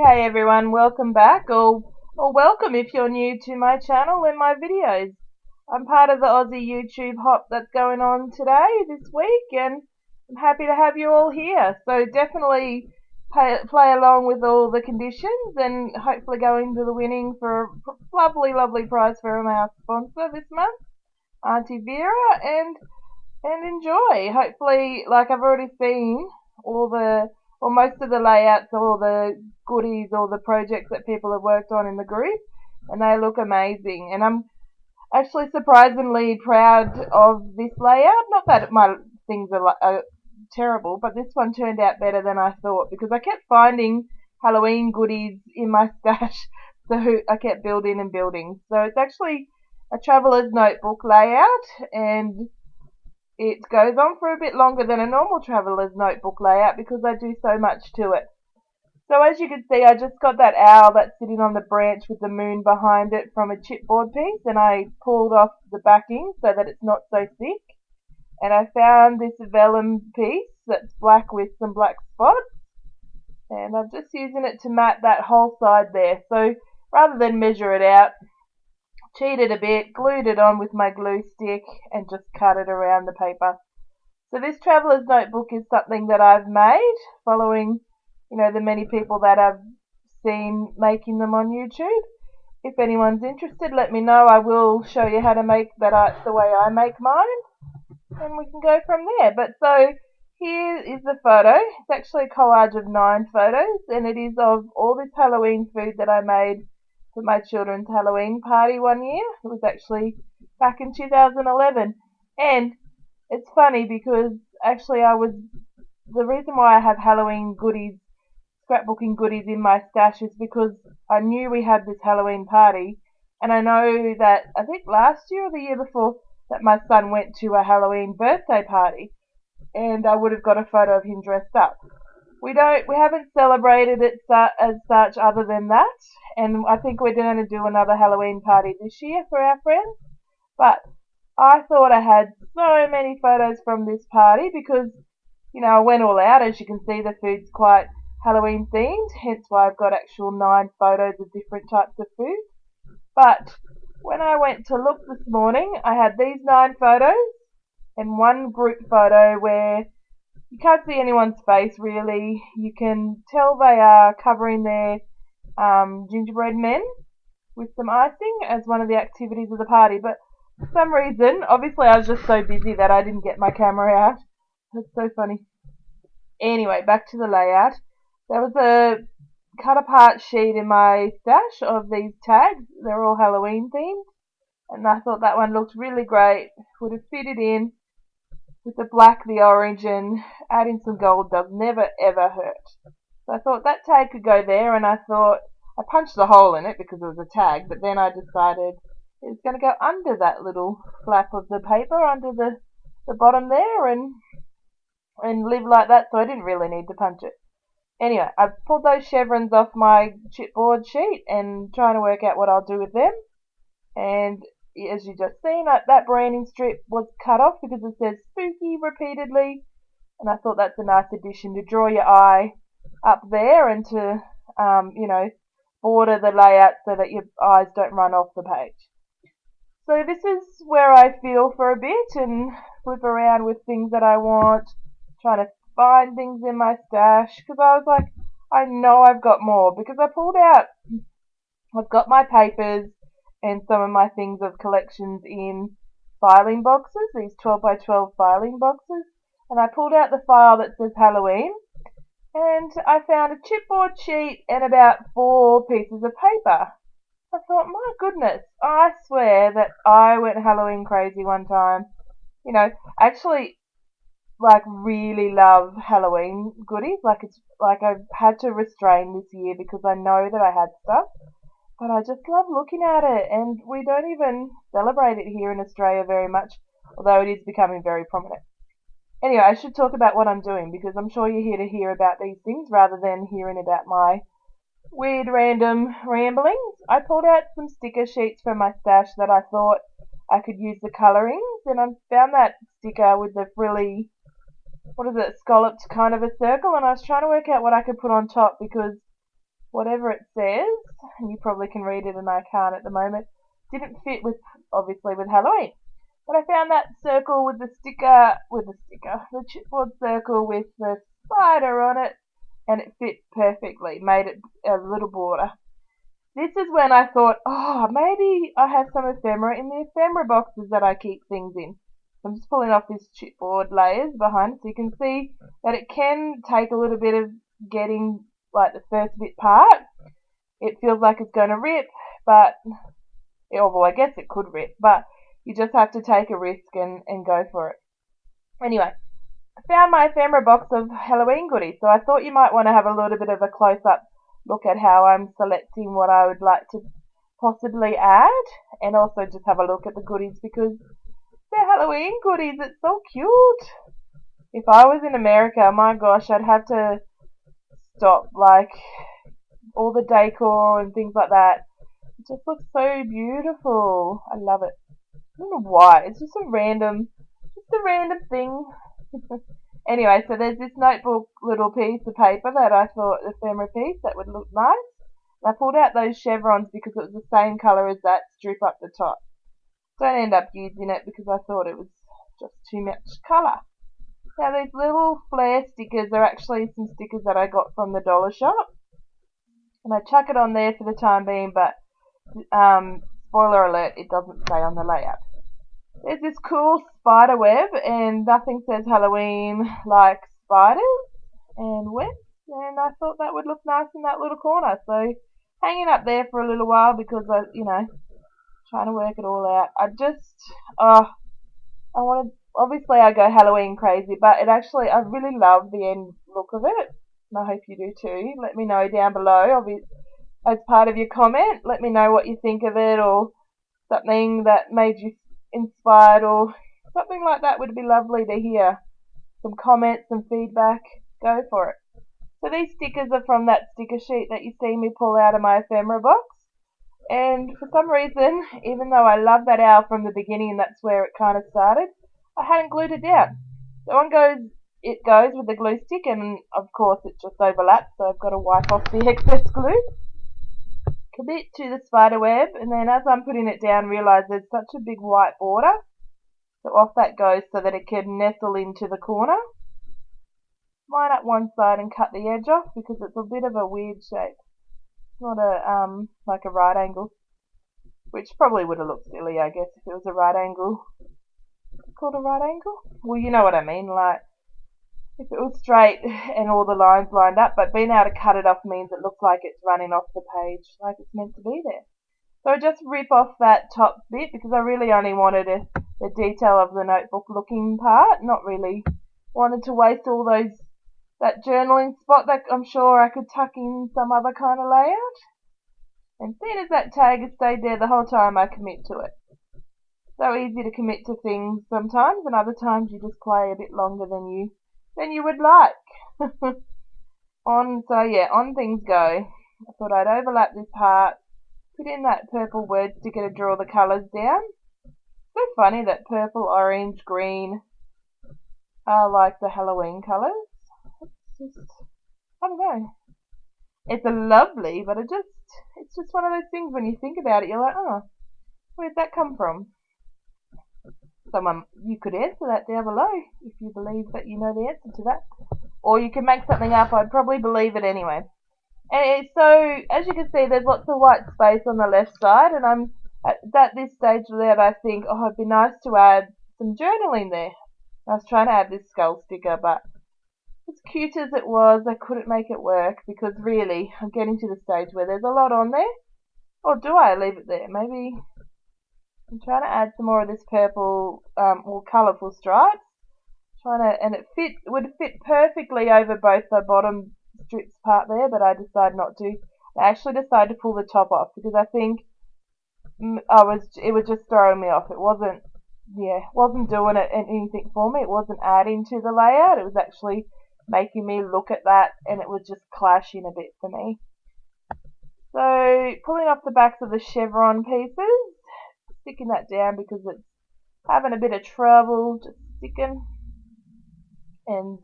Hey everyone, welcome back, or welcome if you're new to my channel and my videos. I'm part of the Aussie YouTube Hop that's going on this week, and I'm happy to have you all here. So definitely play along with all the conditions and hopefully go into the winning for a lovely prize from our sponsor this month, Auntie Vera, and enjoy. Hopefully, like I've already seen or most of the layouts, all the goodies, all the projects that people have worked on in the group, and they look amazing. And I'm actually surprisingly proud of this layout. Not that my things are terrible, but this one turned out better than I thought because I kept finding Halloween goodies in my stash, so I kept building and building. So it's actually a traveler's notebook layout, and it goes on for a bit longer than a normal traveler's notebook layout because I do so much to it. So as you can see, I just got that owl that's sitting on the branch with the moon behind it from a chipboard piece, and I pulled off the backing so that it's not so thick. And I found this vellum piece that's black with some black spots, and I'm just using it to mat that whole side there. So rather than measure it out, cheated a bit, glued it on with my glue stick, and just cut it around the paper. So this traveler's notebook is something that I've made following, the many people that I've seen making them on YouTube. If anyone's interested, let me know. I will show you how to make that art the way I make mine, and we can go from there. But so here is the photo. It's actually a collage of 9 photos, and it is of all this Halloween food that I made for my children's Halloween party one year. It was actually back in 2011, and it's funny because actually the reason why I have Halloween goodies, scrapbooking goodies in my stash is because I knew we had this Halloween party, and I know that I think last year or the year before that my son went to a Halloween birthday party, and I would have got a photo of him dressed up. We haven't celebrated it as such other than that, and I think we're going to do another Halloween party this year for our friends. But I thought I had so many photos from this party because, I went all out. As you can see, the food's quite Halloween themed, hence why I've got actual 9 photos of different types of food. But when I went to look this morning, I had these 9 photos and one group photo where you can't see anyone's face really. You can tell they are covering their gingerbread men with some icing as one of the activities of the party. But for some reason, obviously I was just so busy that I didn't get my camera out. That's so funny. Anyway, back to the layout. There was a cut apart sheet in my stash of these tags. They're all Halloween themed, and I thought that one looked really great. Would have fitted in with the black, the orange, and adding some gold does never ever hurt. So I thought that tag could go there, and I thought I punched a hole in it because it was a tag, but then I decided it was going to go under that little flap of the paper, under the bottom there, and live like that, so I didn't really need to punch it. Anyway, I've pulled those chevrons off my chipboard sheet and trying to work out what I'll do with them. And as you just seen, that branding strip was cut off because it says spooky repeatedly, and I thought that's a nice addition to draw your eye up there and to, border the layout so that your eyes don't run off the page. So this is where I feel for a bit and flip around with things that I want, trying to find things in my stash, because I was like, I know I've got more, because I've got my papers and some of my things of collections in filing boxes, these 12 by 12 filing boxes, and I pulled out the file that says Halloween, and I found a chipboard sheet and about 4 pieces of paper. I thought, my goodness, I swear that I went Halloween crazy one time. Actually, really love Halloween goodies. I've had to restrain this year because I know that I had stuff, but I just love looking at it, and we don't even celebrate it here in Australia very much, although it is becoming very prominent. Anyway, I should talk about what I'm doing because I'm sure you're here to hear about these things rather than hearing about my weird random ramblings. I pulled out some sticker sheets from my stash that I thought I could use the colourings, and I found that sticker with the frilly, scalloped kind of a circle, and I was trying to work out what I could put on top because whatever it says, and you probably can read it and I can't at the moment, didn't fit with, obviously, with Halloween. But I found that circle with the chipboard circle with the spider on it, and it fit perfectly, made it a little border. This is when I thought, oh, maybe I have some ephemera in the ephemera boxes that I keep things in. I'm just pulling off this chipboard layers behind it so you can see that it can take a little bit of getting like the first bit part. It feels like it's going to rip, but, well, I guess it could rip, but you just have to take a risk and go for it. Anyway, I found my ephemera box of Halloween goodies, so I thought you might want to have a little bit of a close-up look at how I'm selecting what I would like to possibly add, and also just have a look at the goodies because they're Halloween goodies. It's so cute. If I was in America, my gosh, I'd have to stop, like, all the decor and things like that. It just looks so beautiful. I love it. I don't know why. It's just a random thing. Anyway, so there's this notebook little piece of paper that I thought, ephemera piece, that would look nice. And I pulled out those chevrons because it was the same colour as that strip up the top. Don't end up using it because I thought it was just too much colour. Now these little flare stickers are actually some stickers that I got from the dollar shop. And I chuck it on there for the time being, but spoiler alert, it doesn't stay on the layout. There's this cool spider web, and nothing says Halloween like spiders and webs, and I thought that would look nice in that little corner. So hanging up there for a little while because I, trying to work it all out. Obviously I go Halloween crazy, but I really love the end look of it, and I hope you do too. Let me know down below, as part of your comment, let me know what you think of it, or something that made you inspired, or something like that would be lovely to hear. Some comments, some feedback, go for it. So these stickers are from that sticker sheet that you see me pull out of my ephemera box. And for some reason, even though I love that owl from the beginning and that's where it kind of started, I hadn't glued it down. So it goes with the glue stick, and of course it just overlaps, so I've got to wipe off the excess glue. Commit to the spider web, and then as I'm putting it down, realise there's such a big white border. So off that goes so that it can nestle into the corner. Line up one side and cut the edge off because it's a bit of a weird shape. It's not like a right angle, which probably would have looked silly, I guess, if it was a right angle. Called a right angle? Well, you know what I mean, like if it was straight and all the lines lined up, but being able to cut it off means it looks like it's running off the page, like it's meant to be there. So I just rip off that top bit because I really only wanted the detail of the notebook looking part, not really wanted to waste all that journaling spot that I'm sure I could tuck in some other kind of layout. And seeing as that tag has stayed there the whole time, I commit to it. So easy to commit to things sometimes, and other times you just play a bit longer than you would like. On things go. I thought I'd overlap this part, put in that purple word sticker to draw the colours down. So funny that purple, orange, green are like the Halloween colours. It's just, I don't know. It's lovely, but it's just one of those things when you think about it, you're like, oh, where'd that come from? You could answer that down below if you believe that you know the answer to that. Or you can make something up. I'd probably believe it anyway. And so, as you can see, there's lots of white space on the left side, and I'm at this stage that I think, oh, it'd be nice to add some journaling there. I was trying to add this skull sticker, but as cute as it was, I couldn't make it work because really, I'm getting to the stage where there's a lot on there. Or do I leave it there? Maybe I'm trying to add some more of this purple or colourful stripes. And it would fit perfectly over both the bottom strips part there, but I decided not to. I actually decided to pull the top off because I think it was just throwing me off. It wasn't doing anything for me. It wasn't adding to the layout. It was actually making me look at that, and it was just clashing a bit for me. So pulling off the backs of the chevron pieces, sticking that down because it's having a bit of trouble just sticking, and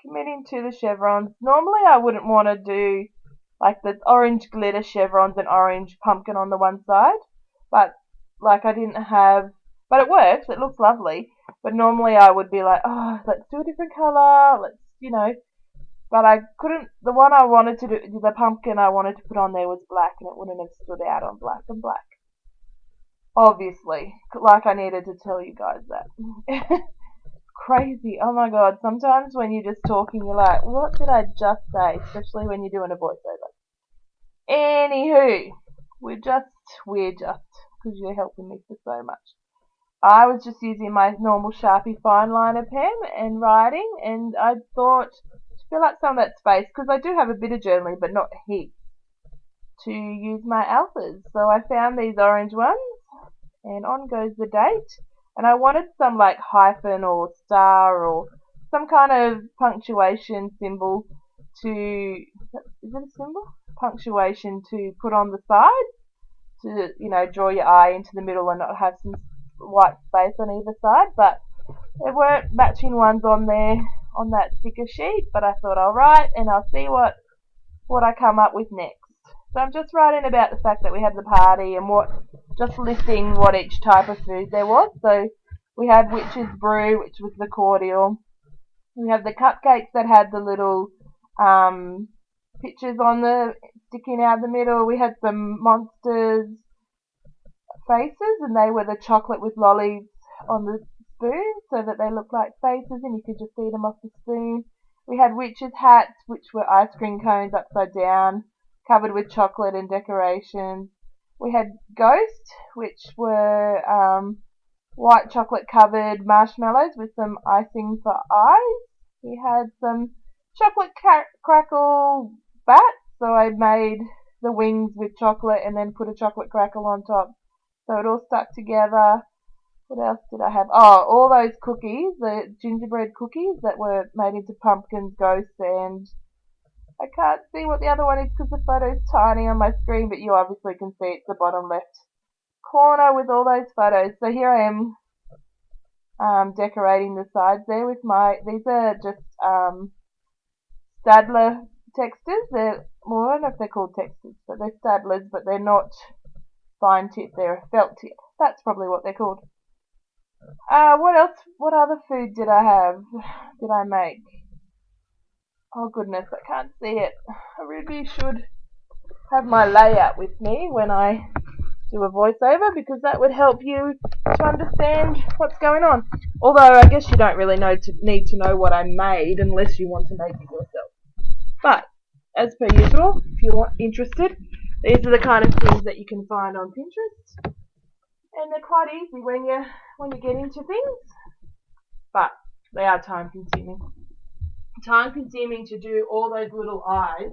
committing to the chevrons. Normally I wouldn't want to do like the orange glitter chevrons and orange pumpkin on the one side, but like I didn't have, but it works, it looks lovely, but normally I would be like, oh, let's do a different colour, let's, but I couldn't, the one I wanted to do, the pumpkin I wanted to put on there was black, and it wouldn't have stood out on black and black. Obviously, like I needed to tell you guys that. Crazy, oh my god, sometimes when you're just talking, you're like, what did I just say? Especially when you're doing a voiceover. Anywho, because you're helping me for so much. I was just using my normal Sharpie fine liner pen and writing, and I thought to fill out some of that space, because I do have a bit of journaling, but not heaps, to use my alphas. So I found these orange ones, and on goes the date. And I wanted some like hyphen or star or some kind of punctuation symbol to, is it a symbol? Punctuation to put on the side to, draw your eye into the middle and not have some white space on either side. But there weren't matching ones on there on that sticker sheet, but I thought I'll write and I'll see what I come up with next. So I'm just writing about the fact that we had the party and just listing what each type of food there was. So we had witch's brew, which was the cordial. We had the cupcakes that had the little pictures on sticking out the middle. We had some monsters faces, and they were the chocolate with lollies on the spoon so that they looked like faces and you could just eat them off the spoon. We had witches' hats, which were ice cream cones upside down, covered with chocolate and decorations. We had ghosts, which were white chocolate covered marshmallows with some icing for eyes. We had some chocolate crackle bats, so I made the wings with chocolate and then put a chocolate crackle on top, so it all stuck together. What else did I have? Oh, all those cookies, the gingerbread cookies that were made into pumpkins, ghosts, and I can't see what the other one is because the photo's tiny on my screen, but you obviously can see it's the bottom left corner with all those photos. So here I am decorating the sides there with these are just Stadler textures. I don't know if they're called textures, but they're Stadlers, but they're not fine tip, they're a felt tip. That's probably what they're called. What else? What other food did I make? Oh goodness, I can't see it. I really should have my layout with me when I do a voiceover, because that would help you to understand what's going on. Although I guess you don't really need to know what I made unless you want to make it yourself. But as per usual, if you're interested, these are the kind of things that you can find on Pinterest, and they're quite easy when you get into things, but they are time consuming. Time consuming to do all those little eyes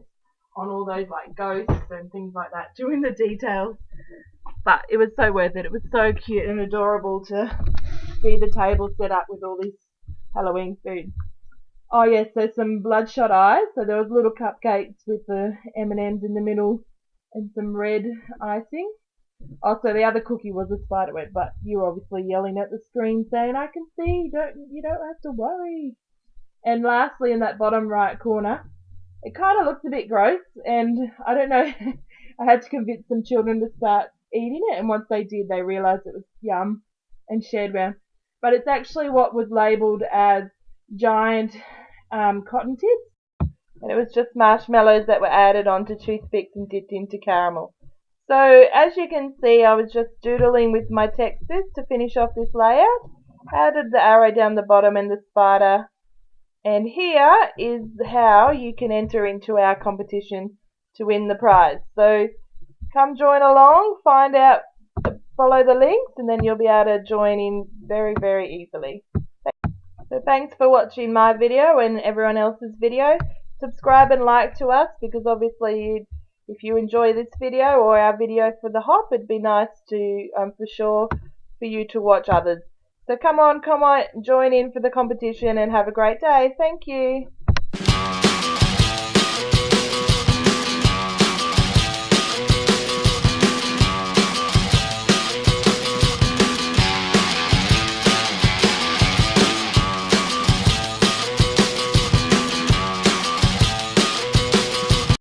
on all those like ghosts and things like that, doing the details. But it was so worth it. It was so cute and adorable to see the table set up with all this Halloween food. Oh yes, there's some bloodshot eyes. So there was little cupcakes with the M&Ms in the middle and some red icing. Also, the other cookie was a spider web, but you were obviously yelling at the screen saying, "I can see. You don't have to worry." And lastly, in that bottom right corner, it kind of looks a bit gross, and I don't know. I had to convince some children to start eating it, and once they did, they realised it was yum and shared around. But it's actually what was labelled as giant cotton tips, and it was just marshmallows that were added onto toothpicks and dipped into caramel. So as you can see, I was just doodling with my textures to finish off this layout. Added the arrow down the bottom and the spider. And here is how you can enter into our competition to win the prize. So come join along, find out, follow the links, and then you'll be able to join in very, very easily. So thanks for watching my video and everyone else's video. Subscribe and like to us, because obviously if you enjoy this video or our video for the hop, it'd be nice to, for sure, for you to watch others. So come on, join in for the competition and have a great day. Thank you.